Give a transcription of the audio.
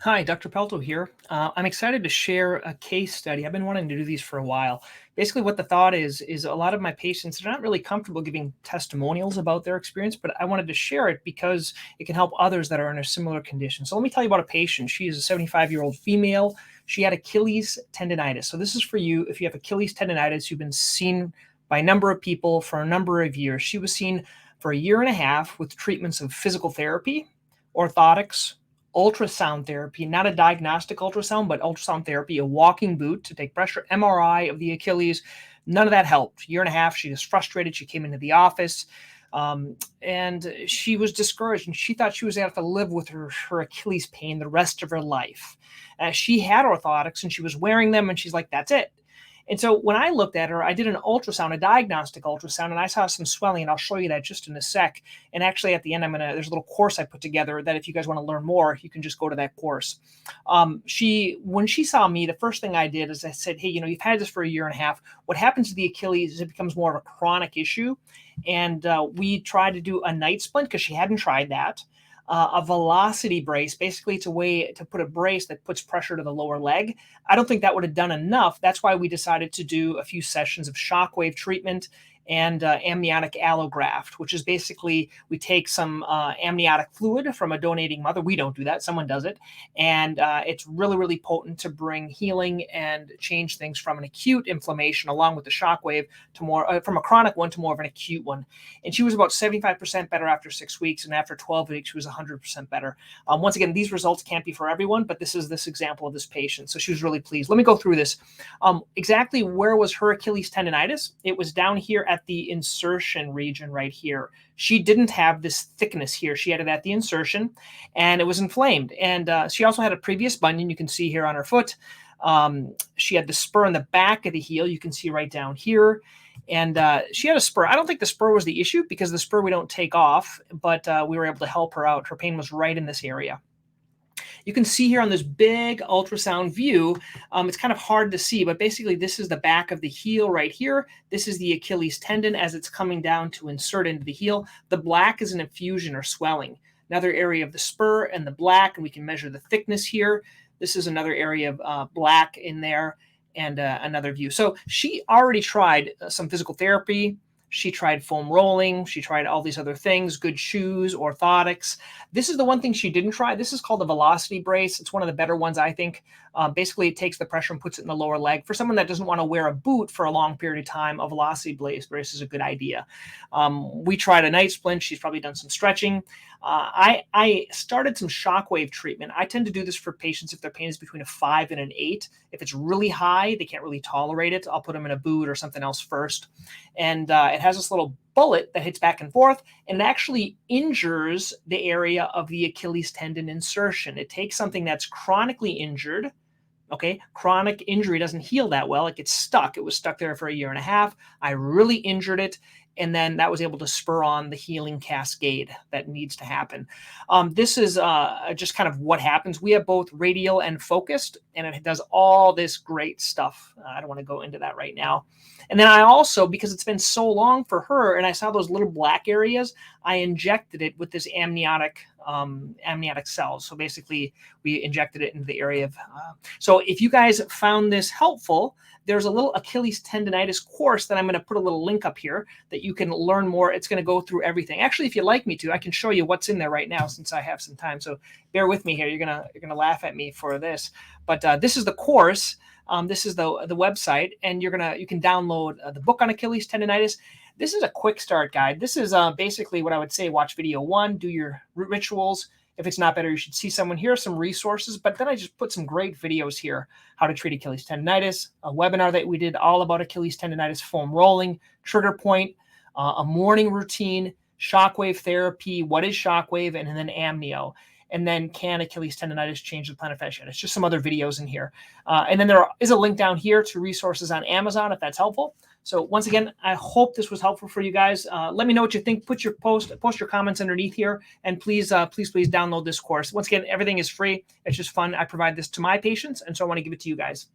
Hi, Dr. Pelto here. I'm excited to share a case study. I've been wanting to do these for a while. Basically, what the thought is a lot of my patients are not really comfortable giving testimonials about their experience, but I wanted to share it because it can help others that are in a similar condition. So let me tell you about a patient. She is a 75-year-old female. She had Achilles tendonitis. So this is for you if you have Achilles tendonitis. You've been seen by a number of people for a number of years. She was seen for a year and a half with treatments of physical therapy, orthotics, ultrasound therapy, not a diagnostic ultrasound, but ultrasound therapy, a walking boot to take pressure, MRI of the Achilles. None of that helped. Year and a half, she was frustrated. She came into the office and she was discouraged, and she thought she was going to have to live with her Achilles pain the rest of her life. She had orthotics and she was wearing them, and she's like, that's it. And so when I looked at her, I did an ultrasound, a diagnostic ultrasound, and I saw some swelling, and I'll show you that just in a sec. And actually at the end, there's a little course I put together that if you guys want to learn more, you can just go to that course. When she saw me, the first thing I did is I said, hey, you've had this for a year and a half. What happens to the Achilles is it becomes more of a chronic issue. And we tried to do a night splint because she hadn't tried that. A velocity brace. Basically, it's a way to put a brace that puts pressure to the lower leg. I don't think that would have done enough. That's why we decided to do a few sessions of shockwave treatment and amniotic allograft, which is basically we take some amniotic fluid from a donating mother. We don't do that. Someone does it. And it's really, really potent to bring healing and change things from an acute inflammation along with the shockwave to more from a chronic one to more of an acute one. And she was about 75% better after 6 weeks. And after 12 weeks, she was 100% better. Once again, these results can't be for everyone, but this is this example of this patient. So she was really pleased. Let me go through this. Exactly where was her Achilles tendonitis? It was down here at the insertion region right here. She didn't have this thickness here. She had it at the insertion, and it was inflamed. And she also had a previous bunion. You can see here on her foot. She had the spur in the back of the heel. You can see right down here. And she had a spur. I don't think the spur was the issue because the spur we don't take off, but we were able to help her out. Her pain was right in this area. You can see here on this big ultrasound view, it's kind of hard to see, but basically this is the back of the heel right here. This is the Achilles tendon as it's coming down to insert into the heel. The black is an effusion or swelling. Another area of the spur and the black, and we can measure the thickness here. This is another area of black in there and another view. So she already tried some physical therapy. She tried foam rolling. She tried all these other things, good shoes, orthotics. This is the one thing she didn't try. This is called a velocity brace. It's one of the better ones, I think. Basically, it takes the pressure and puts it in the lower leg. For someone that doesn't want to wear a boot for a long period of time, a velocity brace is a good idea. We tried a night splint. She's probably done some stretching. I started some shockwave treatment. I tend to do this for patients if their pain is between a 5 and an 8. If it's really high, they can't really tolerate it, I'll put them in a boot or something else first. And it has this little bullet that hits back and forth, and it actually injures the area of the Achilles tendon insertion. It takes something that's chronically injured. Okay, chronic injury doesn't heal that well. It gets stuck. It was stuck there for a year and a half. I really injured it. And then that was able to spur on the healing cascade that needs to happen. This is just kind of what happens. We have both radial and focused, and it does all this great stuff. I don't want to go into that right now. And then I also, because it's been so long for her, and I saw those little black areas, I injected it with this amniotic cells. So basically, we injected it into the area of. So if you guys found this helpful, there's a little Achilles tendonitis course that I'm going to put a little link up here that you can learn more. It's going to go through everything. Actually, if you'd like me to, I can show you what's in there right now since I have some time. So bear with me here. You're gonna laugh at me for this, but this is the course. This is the website, and you can download the book on Achilles tendonitis. This is a quick start guide. This is basically what I would say: watch video 1, do your rituals. If it's not better, you should see someone. Here are some resources, but then I just put some great videos here. How to treat Achilles tendonitis, a webinar that we did all about Achilles tendonitis, foam rolling, trigger point, a morning routine, shockwave therapy, what is shockwave, and then amnio. And then can Achilles tendonitis change the plantar fascia? It's just some other videos in here. And then there is a link down here to resources on Amazon if that's helpful. So once again, I hope this was helpful for you guys. Let me know what you think. Post your comments underneath here, and please download this course. Once again, everything is free. It's just fun. I provide this to my patients, and so I want to give it to you guys.